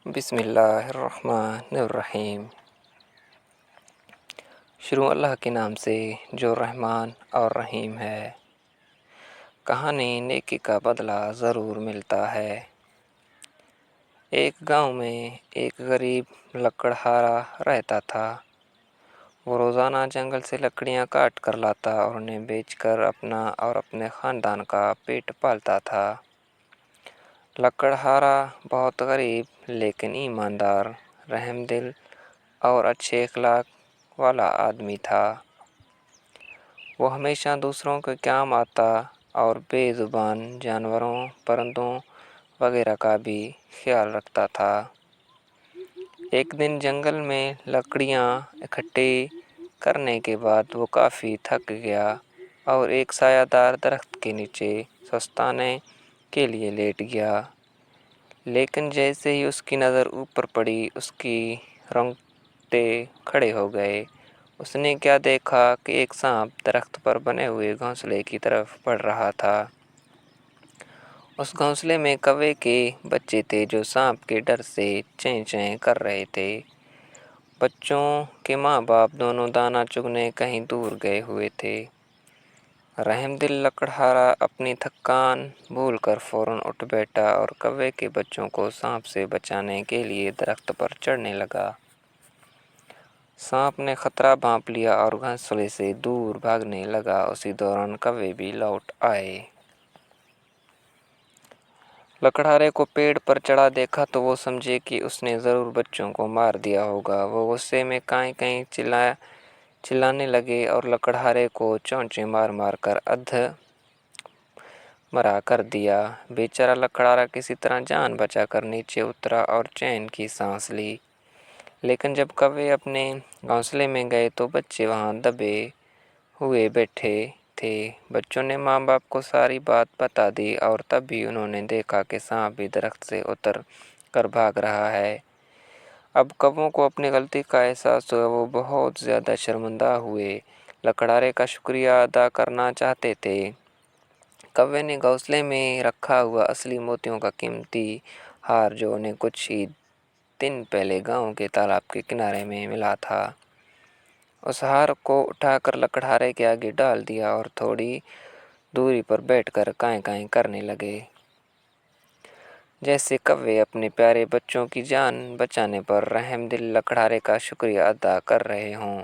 بسم اللہ الرحمن الرحیم۔ شروع اللہ کے نام سے جو رحمان اور رحیم ہے۔ کہانی نیکی کا بدلہ ضرور ملتا ہے۔ ایک گاؤں میں ایک غریب لکڑہارا رہتا تھا۔ وہ روزانہ جنگل سے لکڑیاں کاٹ کر لاتا اور انہیں بیچ کر اپنا اور اپنے خاندان کا پیٹ پالتا تھا۔ لکڑہارا بہت غریب لیکن ایماندار، رحم دل اور اچھے اخلاق والا آدمی تھا۔ وہ ہمیشہ دوسروں کے کام آتا اور بے زبان جانوروں، پرندوں وغیرہ کا بھی خیال رکھتا تھا۔ ایک دن جنگل میں لکڑیاں اکٹھی کرنے کے بعد وہ کافی تھک گیا اور ایک سایہ دار درخت کے نیچے سستانے کے لیے لیٹ گیا۔ لیکن جیسے ہی اس کی نظر اوپر پڑی، اس کی رونگٹے کھڑے ہو گئے۔ اس نے کیا دیکھا کہ ایک سانپ درخت پر بنے ہوئے گھونسلے کی طرف بڑھ رہا تھا۔ اس گھونسلے میں کوے کے بچے تھے جو سانپ کے ڈر سے چیں چیں کر رہے تھے۔ بچوں کے ماں باپ دونوں دانہ چگنے کہیں دور گئے ہوئے تھے۔ رحم دل لکڑہارا اپنی تھکان بھول کر فوراً اٹھ بیٹھا اور کوے کے بچوں کو سانپ سے بچانے کے لیے درخت پر چڑھنے لگا۔ سانپ نے خطرہ بھانپ لیا اور گھونسلے سے دور بھاگنے لگا۔ اسی دوران کوے بھی لوٹ آئے۔ لکڑہارے کو پیڑ پر چڑھا دیکھا تو وہ سمجھے کہ اس نے ضرور بچوں کو مار دیا ہوگا۔ وہ غصے میں کائیں کائیں چلانے لگے اور لکڑہارے کو چونچیں مار مار کر مرا کر دیا۔ بیچارہ لکڑہارا کسی طرح جان بچا کر نیچے اترا اور چین کی سانس لی۔ لیکن جب کوے اپنے گھونسلے میں گئے تو بچے وہاں دبے ہوئے بیٹھے تھے۔ بچوں نے ماں باپ کو ساری بات بتا دی اور تب بھی انہوں نے دیکھا کہ سانپ بھی درخت سے اتر کر بھاگ رہا ہے۔ اب کووں کو اپنی غلطی کا احساس ہوا۔ وہ بہت زیادہ شرمندہ ہوئے، لکڑہارے کا شکریہ ادا کرنا چاہتے تھے۔ کوے نے گھونسلے میں رکھا ہوا اصلی موتیوں کا قیمتی ہار جو انہیں کچھ ہی دن پہلے گاؤں کے تالاب کے کنارے میں ملا تھا، اس ہار کو اٹھا کر لکڑہارے کے آگے ڈال دیا اور تھوڑی دوری پر بیٹھ کر کائیں کائیں کرنے لگے، جیسے کوے اپنے پیارے بچوں کی جان بچانے پر رحم دل لکڑہارے کا شکریہ ادا کر رہے ہوں۔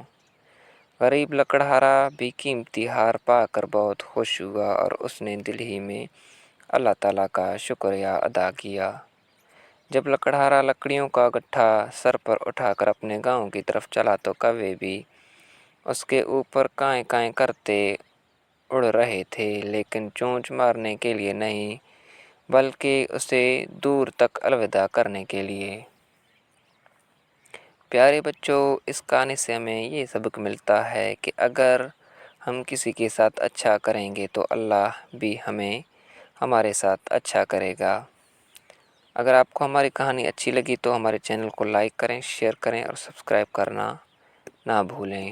غریب لکڑہارا بھی قیمتی ہار پا کر بہت خوش ہوا اور اس نے دل ہی میں اللہ تعالیٰ کا شکریہ ادا کیا۔ جب لکڑہارا لکڑیوں کا گٹھا سر پر اٹھا کر اپنے گاؤں کی طرف چلا تو کوے بھی اس کے اوپر کائیں کائیں کرتے اڑ رہے تھے، لیکن چونچ مارنے کے لیے نہیں بلکہ اسے دور تک الوداع کرنے کے لیے۔ پیارے بچوں، اس کہانی سے ہمیں یہ سبق ملتا ہے کہ اگر ہم کسی کے ساتھ اچھا کریں گے تو اللہ بھی ہمارے ساتھ اچھا کرے گا۔ اگر آپ کو ہماری کہانی اچھی لگی تو ہمارے چینل کو لائک کریں، شیئر کریں اور سبسکرائب کرنا نہ بھولیں۔